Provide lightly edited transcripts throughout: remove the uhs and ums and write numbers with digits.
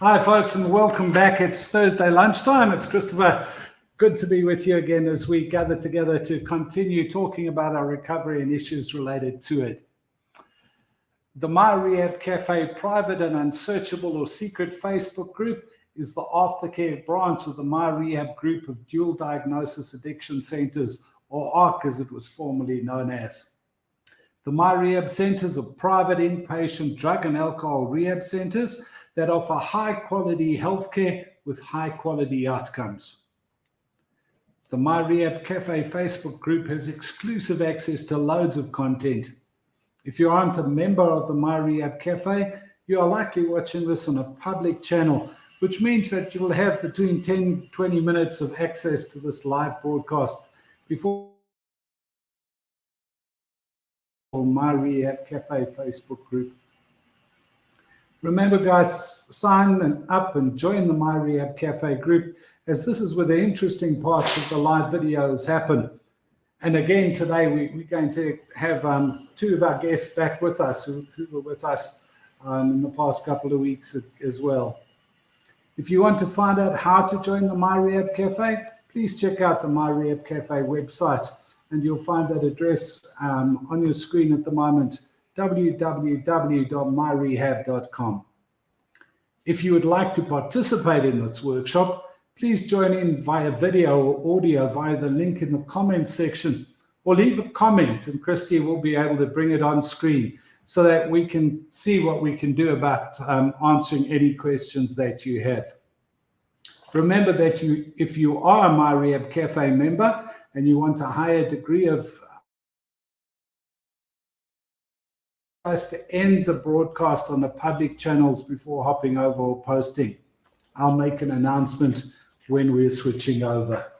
Hi, folks, and welcome back. It's Thursday lunchtime. It's Christopher. Good to be with you again as we gather together to continue talking about our recovery and issues related to it. The MyRehab Cafe private and unsearchable or secret Facebook group is the aftercare branch of the MyRehab Group of Dual Diagnosis Addiction Centers, or ARC as it was formerly known as. The MyRehab centers are private inpatient drug and alcohol rehab centers that offer high-quality healthcare with high-quality outcomes. The MyRehab Cafe Facebook group has exclusive access to loads of content. If you aren't a member of the MyRehab Cafe, you are likely watching this on a public channel, which means that you will have between 10 and 20 minutes of access to this live broadcast before MyRehab Cafe Facebook group. Remember, guys, sign up and join the MyRehab Cafe group, as this is where the interesting parts of the live videos happen. And again, today we're going to have two of our guests back with us who were with us in the past couple of weeks as well. If you want to find out how to join the MyRehab Cafe, please check out the MyRehab Cafe website, and you'll find that address on your screen at the moment, www.myrehab.com. If you would like to participate in this workshop, please join in via video or audio via the link in the comments section, or leave a comment and Christy will be able to bring it on screen so that we can see what we can do about answering any questions that you have. Remember that if you are a MyRehab Cafe member and you want a higher degree of us to end the broadcast on the public channels before hopping over or posting, I'll make an announcement when we're switching over.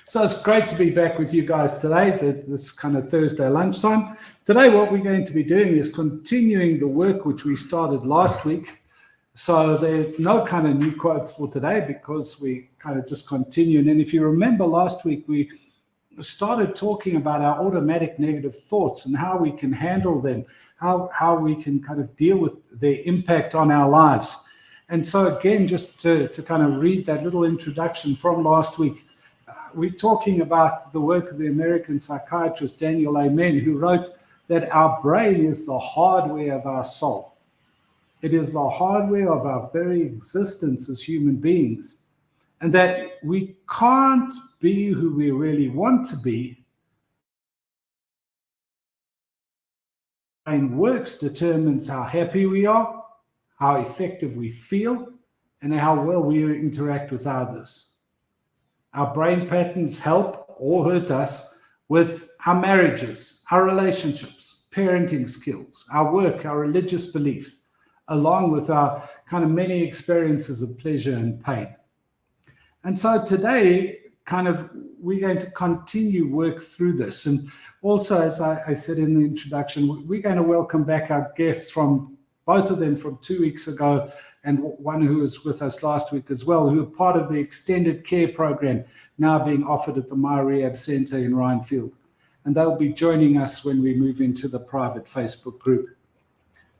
So it's great to be back with you guys today, this kind of Thursday lunchtime. Today what we're going to be doing is continuing the work which we started last week. So there's no kind of new quotes for today because we kind of just continue. And if you remember last week, we started talking about our automatic negative thoughts and how we can handle them, how we can kind of deal with their impact on our lives. And so again, just to kind of read that little introduction from last week, we're talking about the work of the American psychiatrist Daniel Amen, who wrote that our brain is the hardware of our soul. It is the hardware of our very existence as human beings, and that we can't be who we really want to be. Brain works determines how happy we are, how effective we feel, and how well we interact with others. Our brain patterns help or hurt us with our marriages, our relationships, parenting skills, our work, our religious beliefs, along with our kind of many experiences of pleasure and pain. And so today, we're going to continue work through this. And also, as I said in the introduction, we're going to welcome back our guests from both of them from 2 weeks ago, and one who was with us last week as well, who are part of the extended care program now being offered at the MyRehab Center in Rhinefield. And they'll be joining us when we move into the private Facebook group.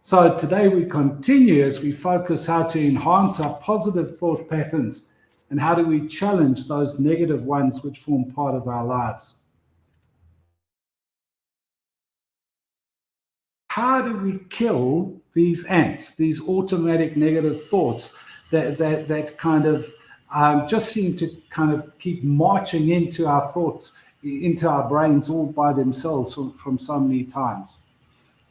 So today we continue as we focus how to enhance our positive thought patterns and how do we challenge those negative ones which form part of our lives. How do we kill these ants, these automatic negative thoughts that kind of just seem to kind of keep marching into our thoughts, into our brains all by themselves from so many times?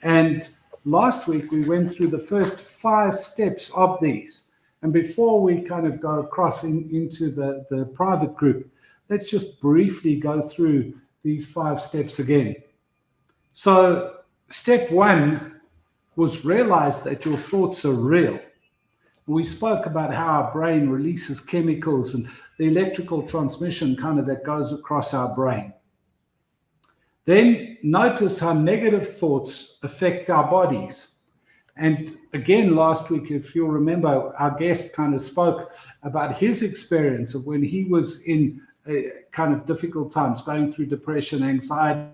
And last week, we went through the first 5 steps of these. And before we kind of go across into the private group, let's just briefly go through these 5 steps again. So step 1 was realize that your thoughts are real. We spoke about how our brain releases chemicals and the electrical transmission kind of that goes across our brain. Then notice how negative thoughts affect our bodies. And again, last week, if you'll remember, our guest kind of spoke about his experience of when he was in kind of difficult times, going through depression, anxiety.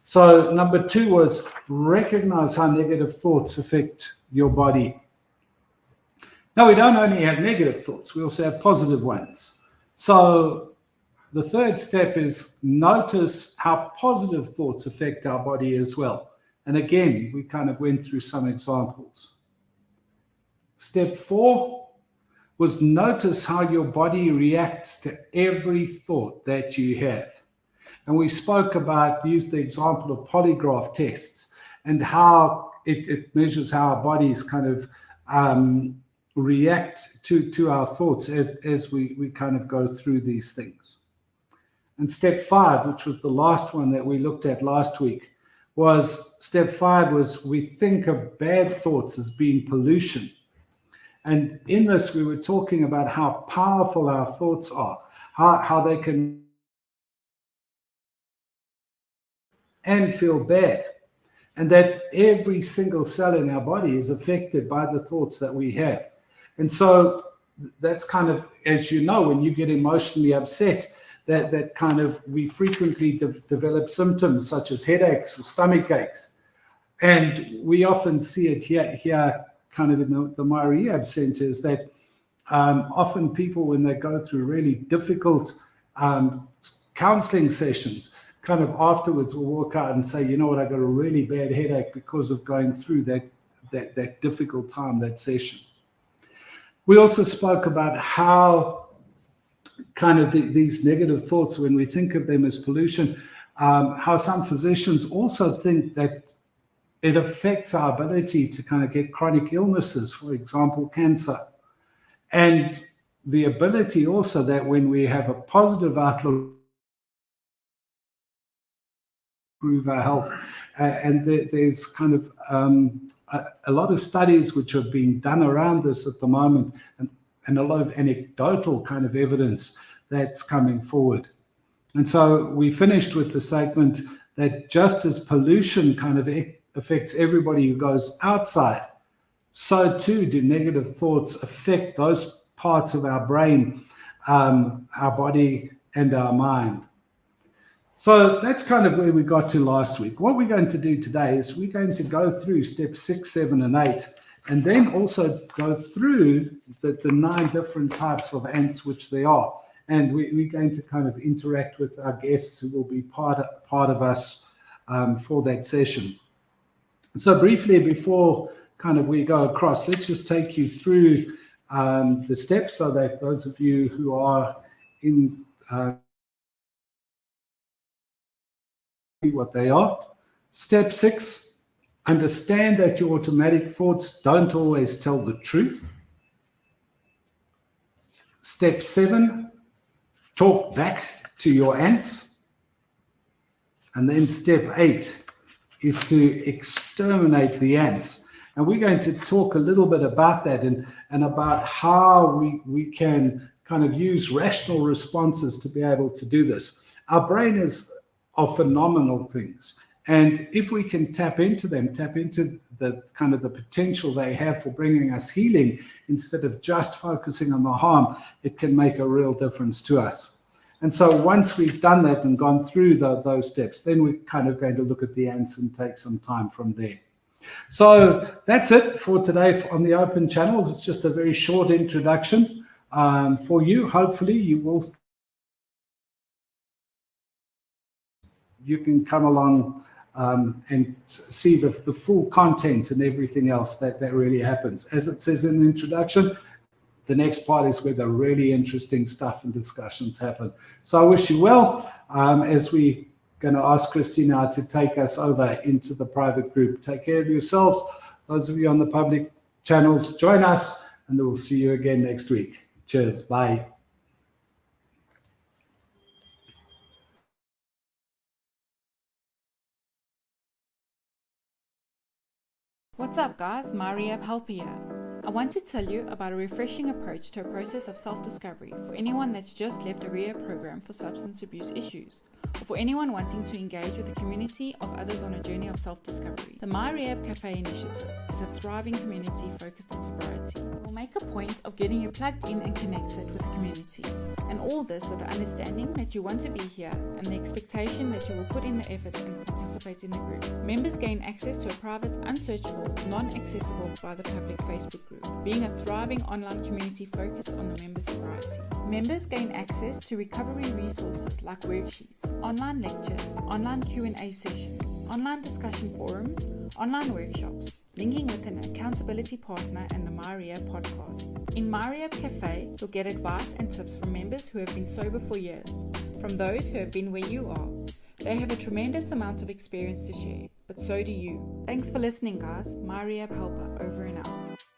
So number 2 was recognize how negative thoughts affect your body. Now, we don't only have negative thoughts, we also have positive ones. So the third step is notice how positive thoughts affect our body as well. And again, we kind of went through some examples. Step 4 was notice how your body reacts to every thought that you have. And we spoke about, used the example of polygraph tests and how it measures how our bodies kind of react to our thoughts as we kind of go through these things. And step 5, which was the last one that we looked at last week, was step 5 was we think of bad thoughts as being pollution. And in this, we were talking about how powerful our thoughts are, how they can and feel bad, and that every single cell in our body is affected by the thoughts that we have. And so that's kind of, as you know, when you get emotionally upset, that kind of, we frequently develop symptoms such as headaches or stomach aches. And we often see it here kind of in the MyRehab centers, that often people, when they go through really difficult counseling sessions, kind of afterwards will walk out and say, you know what, I got a really bad headache because of going through that difficult time, that session. We also spoke about how kind of these negative thoughts, when we think of them as pollution, how some physicians also think that it affects our ability to kind of get chronic illnesses, for example, cancer. And the ability also that when we have a positive outlook, improve our health. And there's kind of a lot of studies which are being done around this at the moment, and a lot of anecdotal kind of evidence that's coming forward. And so we finished with the statement that just as pollution kind of affects everybody who goes outside, so too do negative thoughts affect those parts of our brain, our body, and our mind. So that's kind of where we got to last week. What we're going to do today is we're going to go through steps 6, 7, and 8, and then also go through the 9 different types of ants which there are. And we're going to kind of interact with our guests who will be part of us for that session. So briefly, before kind of we go across, let's just take you through the steps so that those of you who are in see what they are. Step 6, understand that your automatic thoughts don't always tell the truth. Step 7, talk back to your ants. And then step 8 is to exterminate the ants. And we're going to talk a little bit about that and about how we can kind of use rational responses to be able to do this. Our brain are phenomenal things. And if we can tap into the kind of the potential they have for bringing us healing, instead of just focusing on the harm, it can make a real difference to us. And so once we've done that and gone through those steps, then we're kind of going to look at the ants and take some time from there. So that's it for today on the open channels. It's just a very short introduction for you. Hopefully you can come along and see the full content and everything else that really happens. As it says in the introduction, the next part is where the really interesting stuff and discussions happen. So I wish you well as we going to ask Christina to take us over into the private group. Take care of yourselves. Those of you on the public channels, join us, and we'll see you again next week. Cheers. Bye. What's up guys, MyRehab Helper here. I want to tell you about a refreshing approach to a process of self-discovery for anyone that's just left a rehab program for substance abuse issues, or for anyone wanting to engage with a community of others on a journey of self-discovery. The MyRehab Cafe initiative is a thriving community focused on sobriety. We'll make a point of getting you plugged in and connected with the community, and all this with the understanding that you want to be here and the expectation that you will put in the effort and participate in the group. Members gain access to a private, unsearchable, non-accessible by the public Facebook group, being a thriving online community focused on the member's sobriety. Members gain access to recovery resources like worksheets, online lectures, online Q&A sessions, online discussion forums, online workshops, linking with an accountability partner and the MyRehab podcast. In MyRehab Cafe, you'll get advice and tips from members who have been sober for years, from those who have been where you are. They have a tremendous amount of experience to share, but so do you. Thanks for listening, guys. MyRehab Helper, over and out.